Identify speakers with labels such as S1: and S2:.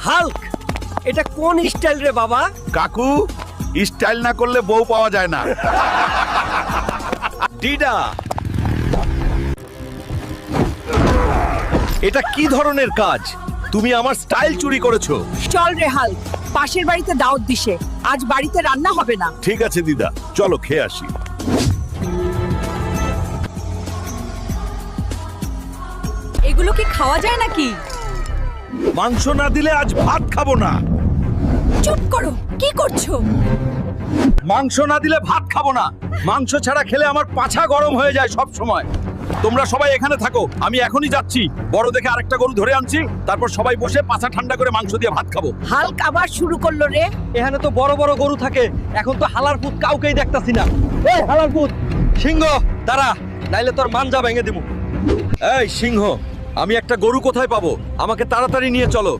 S1: Hulk, এটা কোন style রে বাবা?
S2: কাকু, স্টাইল না করলে বউ পাওয়া যায় না।
S1: ডিডা, এটা কি ধরনের কাজ? তুমি আমার স্টাইল চুরি করেছো।
S3: চল রে হাল, পাশের বাড়িতে দাওয়াত দিছে, আজ বাড়িতে রান্না হবে না।
S2: ঠিক আছে দিদা, চলো খেয়ে আসি।
S3: এগুলো কি খাওয়া যায় নাকি?
S2: মাংস না দিলে আজ ভাত খাবো না।
S3: চুপ করো, কি করছো?
S1: মাংস না দিলে ভাত খাবো না। মাংস ছাড়া খেলে আমার পাছা গরম হয়ে যায় সব সময়। তোমরা সবাই এখানে থাকো, আমি এখনই যাচ্ছি। বড় দেখে আরেকটা গরু ধরে আনছি, তারপর সবাই বসে পাছা ঠান্ডা করে মাংস দিয়ে ভাত খাবো।
S3: হাল্ক আবার শুরু করলো রে।
S1: এখানে তো বড় বড় গরু থাকে, এখন তো হালার পুত কাউকেই দেখতাছি না। এই হালার পুত, সিংহ দাঁড়া, নাইলে তোর মানজা ভেঙে দিব। এই সিংহ, আমি একটা গরু কোথায় পাবো? আমাকে তাড়াতাড়ি নিয়ে চলো।